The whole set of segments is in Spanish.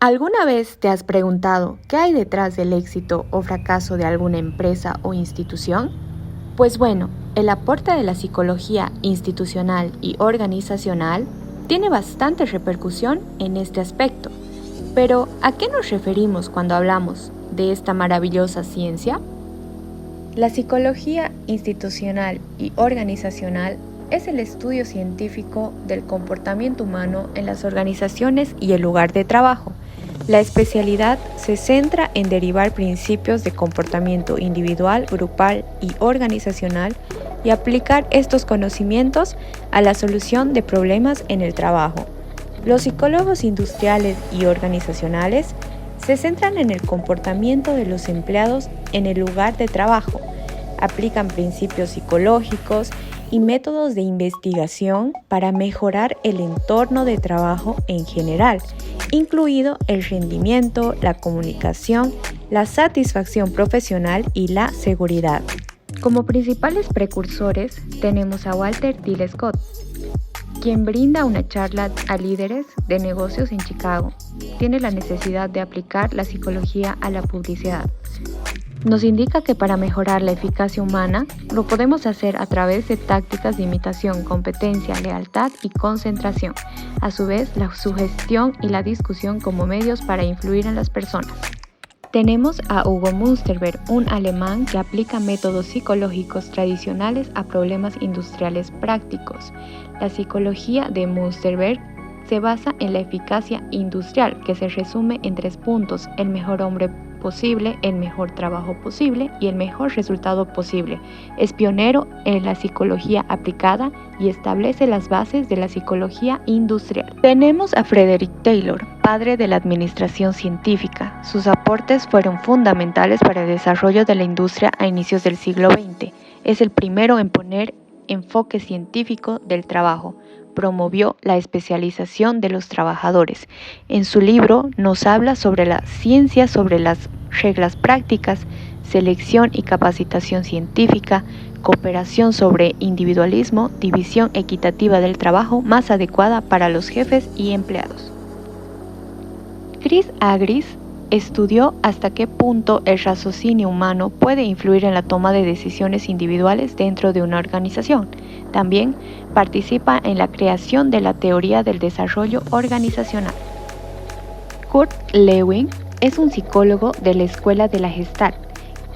¿Alguna vez te has preguntado qué hay detrás del éxito o fracaso de alguna empresa o institución? Pues bueno, el aporte de la psicología institucional y organizacional tiene bastante repercusión en este aspecto. Pero, ¿a qué nos referimos cuando hablamos de esta maravillosa ciencia? La psicología institucional y organizacional es el estudio científico del comportamiento humano en las organizaciones y el lugar de trabajo. La especialidad se centra en derivar principios de comportamiento individual, grupal y organizacional y aplicar estos conocimientos a la solución de problemas en el trabajo. Los psicólogos industriales y organizacionales se centran en el comportamiento de los empleados en el lugar de trabajo, aplican principios psicológicos y métodos de investigación para mejorar el entorno de trabajo en general, incluido el rendimiento, la comunicación, la satisfacción profesional y la seguridad. Como principales precursores tenemos a Walter T. Scott, quien brinda una charla a líderes de negocios en Chicago. Tiene la necesidad de aplicar la psicología a la publicidad. Nos indica que para mejorar la eficacia humana lo podemos hacer a través de tácticas de imitación, competencia, lealtad y concentración. A su vez, la sugestión y la discusión como medios para influir en las personas. Tenemos a Hugo Münsterberg, un alemán que aplica métodos psicológicos tradicionales a problemas industriales prácticos. La psicología de Münsterberg se basa en la eficacia industrial, que se resume en 3 puntos: el mejor hombre posible, el mejor trabajo posible y el mejor resultado posible. Es pionero en la psicología aplicada y establece las bases de la psicología industrial. Tenemos a Frederick Taylor, padre de la administración científica. Sus aportes fueron fundamentales para el desarrollo de la industria a inicios del siglo XX. Es el primero en poner enfoque científico del trabajo. Promovió la especialización de los trabajadores. En su libro nos habla sobre la ciencia, sobre las reglas prácticas, selección y capacitación científica, cooperación sobre individualismo, división equitativa del trabajo más adecuada para los jefes y empleados. Chris Agris estudió hasta qué punto el raciocinio humano puede influir en la toma de decisiones individuales dentro de una organización. También participa en la creación de la teoría del desarrollo organizacional. Kurt Lewin es un psicólogo de la escuela de la Gestalt,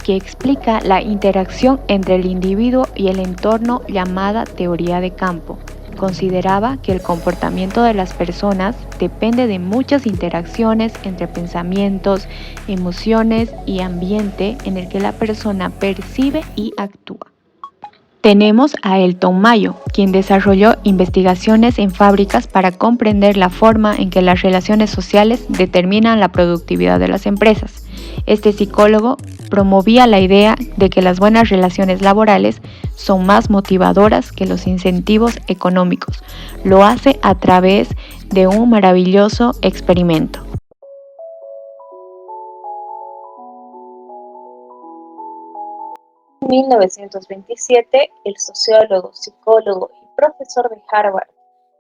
que explica la interacción entre el individuo y el entorno llamada teoría de campo. Consideraba que el comportamiento de las personas depende de muchas interacciones entre pensamientos, emociones y ambiente en el que la persona percibe y actúa. Tenemos a Elton Mayo, quien desarrolló investigaciones en fábricas para comprender la forma en que las relaciones sociales determinan la productividad de las empresas. Este psicólogo promovía la idea de que las buenas relaciones laborales son más motivadoras que los incentivos económicos. Lo hace a través de un maravilloso experimento. En 1927, el sociólogo, psicólogo y profesor de Harvard,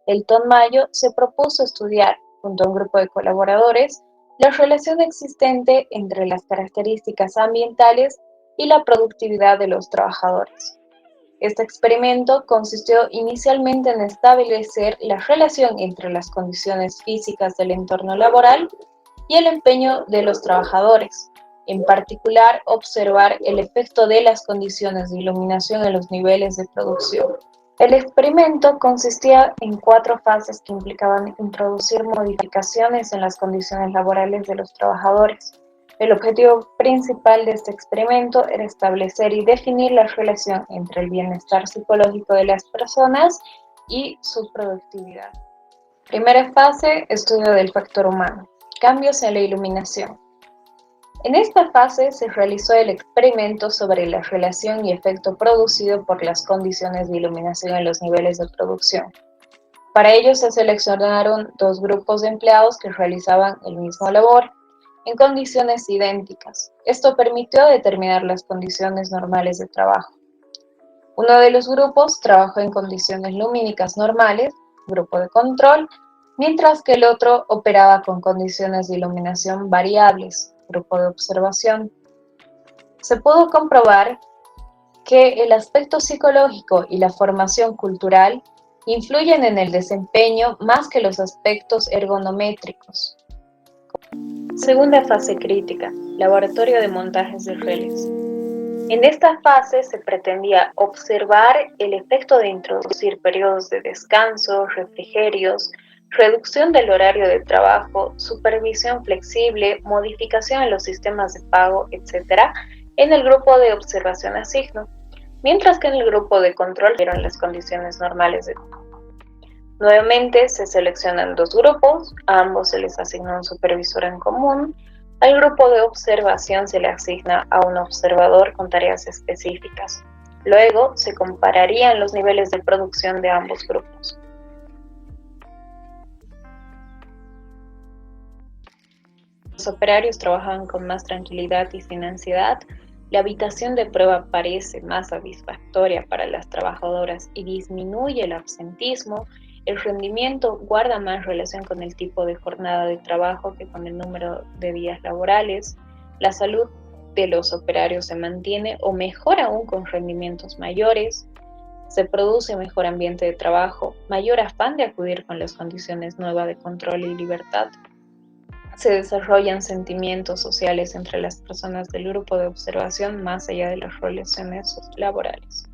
Elton Mayo, se propuso estudiar, junto a un grupo de colaboradores, la relación existente entre las características ambientales y la productividad de los trabajadores. Este experimento consistió inicialmente en establecer la relación entre las condiciones físicas del entorno laboral y el empeño de los trabajadores. En particular, observar el efecto de las condiciones de iluminación en los niveles de producción. El experimento consistía en 4 fases que implicaban introducir modificaciones en las condiciones laborales de los trabajadores. El objetivo principal de este experimento era establecer y definir la relación entre el bienestar psicológico de las personas y su productividad. Primera fase, estudio del factor humano. Cambios en la iluminación. En esta fase se realizó el experimento sobre la relación y efecto producido por las condiciones de iluminación en los niveles de producción. Para ello se seleccionaron 2 grupos de empleados que realizaban el mismo labor en condiciones idénticas. Esto permitió determinar las condiciones normales de trabajo. Uno de los grupos trabajó en condiciones lumínicas normales, grupo de control, mientras que el otro operaba con condiciones de iluminación variables, grupo de observación. Se pudo comprobar que el aspecto psicológico y la formación cultural influyen en el desempeño más que los aspectos ergonométricos. Segunda fase crítica, laboratorio de montajes de relés. En esta fase se pretendía observar el efecto de introducir periodos de descanso, refrigerios, reducción del horario de trabajo, supervisión flexible, modificación en los sistemas de pago, etc., en el grupo de observación asigno, mientras que en el grupo de control fueron las condiciones normales de trabajo. Nuevamente se seleccionan dos grupos, a ambos se les asigna un supervisor en común. Al grupo de observación se le asigna a un observador con tareas específicas. Luego se compararían los niveles de producción de ambos grupos. Los operarios trabajaban con más tranquilidad y sin ansiedad. La habitación de prueba parece más satisfactoria para las trabajadoras y disminuye el absentismo. El rendimiento guarda más relación con el tipo de jornada de trabajo que con el número de días laborales. La salud de los operarios se mantiene o mejora aún con rendimientos mayores. Se produce mejor ambiente de trabajo, mayor afán de acudir con las condiciones nuevas de control y libertad. Se desarrollan sentimientos sociales entre las personas del grupo de observación más allá de las relaciones laborales.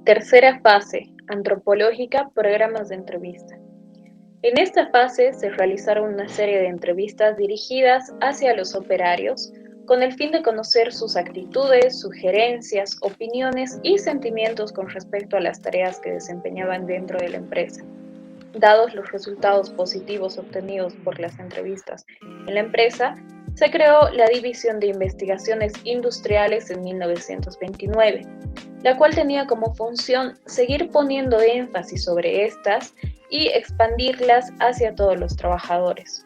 Tercera fase, antropológica, programas de entrevista. En esta fase se realizaron una serie de entrevistas dirigidas hacia los operarios con el fin de conocer sus actitudes, sugerencias, opiniones y sentimientos con respecto a las tareas que desempeñaban dentro de la empresa. Dados los resultados positivos obtenidos por las entrevistas en la empresa, se creó la División de Investigaciones Industriales en 1929, la cual tenía como función seguir poniendo énfasis sobre estas y expandirlas hacia todos los trabajadores.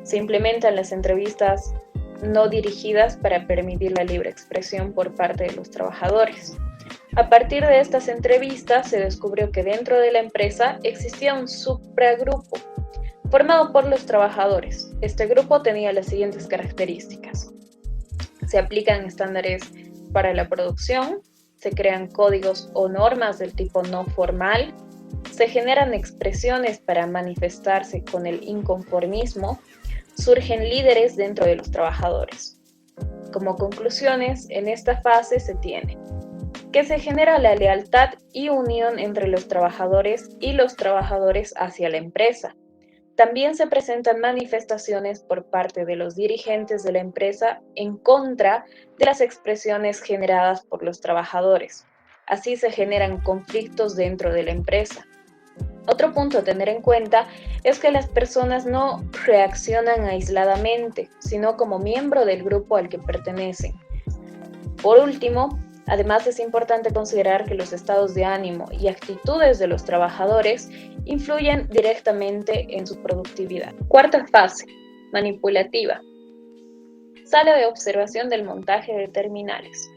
Se implementan las entrevistas no dirigidas para permitir la libre expresión por parte de los trabajadores. A partir de estas entrevistas se descubrió que dentro de la empresa existía un supragrupo formado por los trabajadores. Este grupo tenía las siguientes características. Se aplican estándares para la producción, se crean códigos o normas del tipo no formal, se generan expresiones para manifestarse con el inconformismo, surgen líderes dentro de los trabajadores. Como conclusiones, en esta fase se tiene que se genera la lealtad y unión entre los trabajadores y los trabajadores hacia la empresa. También se presentan manifestaciones por parte de los dirigentes de la empresa en contra de las expresiones generadas por los trabajadores. Así se generan conflictos dentro de la empresa. Otro punto a tener en cuenta es que las personas no reaccionan aisladamente, sino como miembro del grupo al que pertenecen. Por último, además es importante considerar que los estados de ánimo y actitudes de los trabajadores influyen directamente en su productividad. Cuarta fase, manipulativa. Sala de observación del montaje de terminales.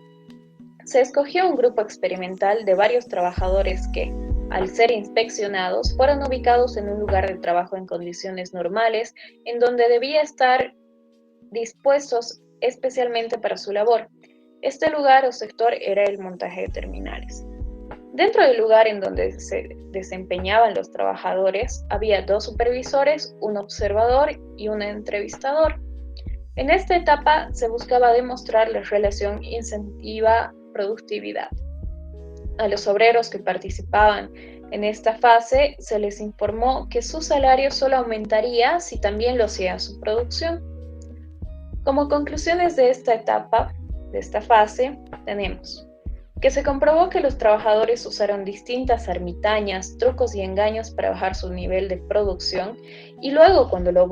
Se escogió un grupo experimental de varios trabajadores que, al ser inspeccionados, fueron ubicados en un lugar de trabajo en condiciones normales, en donde debía estar dispuestos especialmente para su labor. Este lugar o sector era el montaje de terminales. Dentro del lugar en donde se desempeñaban los trabajadores, había dos supervisores, un observador y un entrevistador. En esta etapa se buscaba demostrar la relación incentiva-productividad. A los obreros que participaban en esta fase se les informó que su salario solo aumentaría si también lo hacía su producción. Como conclusiones de esta etapa, de esta fase, tenemos que se comprobó que los trabajadores usaron distintas ermitañas, trucos y engaños para bajar su nivel de producción y luego, cuando lo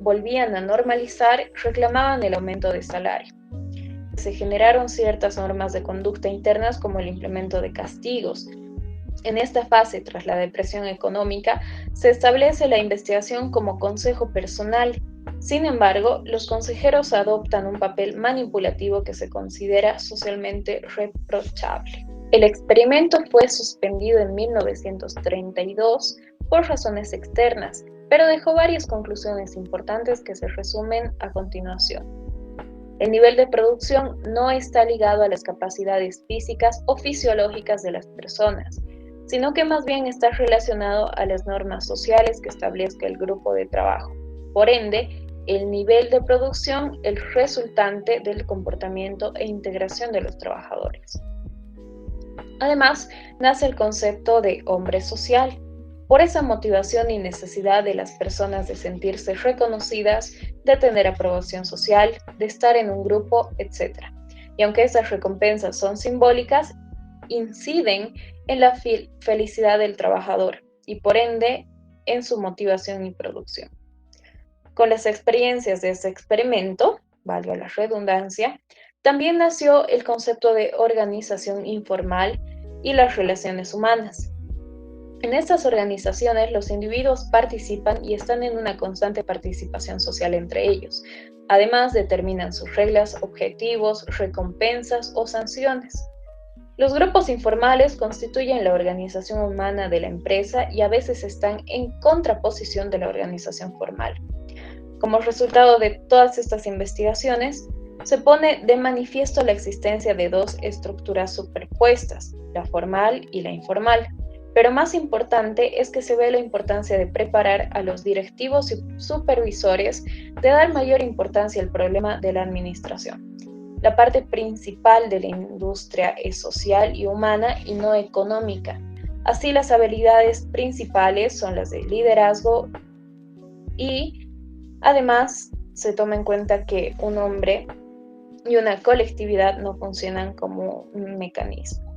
volvían a normalizar, reclamaban el aumento de salario. Se generaron ciertas normas de conducta internas como el implemento de castigos. En esta fase, tras la depresión económica, se establece la investigación como consejo personal. Sin embargo, los consejeros adoptan un papel manipulativo que se considera socialmente reprochable. El experimento fue suspendido en 1932 por razones externas, pero dejó varias conclusiones importantes que se resumen a continuación. El nivel de producción no está ligado a las capacidades físicas o fisiológicas de las personas, sino que más bien está relacionado a las normas sociales que establezca el grupo de trabajo. Por ende, el nivel de producción es resultante del comportamiento e integración de los trabajadores. Además, nace el concepto de hombre social, por esa motivación y necesidad de las personas de sentirse reconocidas, de tener aprobación social, de estar en un grupo, etc. Y aunque esas recompensas son simbólicas, inciden en la felicidad del trabajador y por ende en su motivación y producción. Con las experiencias de este experimento, valga la redundancia, también nació el concepto de organización informal y las relaciones humanas. En estas organizaciones, los individuos participan y están en una constante participación social entre ellos. Además, determinan sus reglas, objetivos, recompensas o sanciones. Los grupos informales constituyen la organización humana de la empresa y a veces están en contraposición de la organización formal. Como resultado de todas estas investigaciones, se pone de manifiesto la existencia de dos estructuras superpuestas, la formal y la informal. Pero más importante es que se ve la importancia de preparar a los directivos y supervisores, de dar mayor importancia al problema de la administración. La parte principal de la industria es social y humana y no económica. Así, las habilidades principales son las de liderazgo y además se toma en cuenta que un hombre y una colectividad no funcionan como un mecanismo.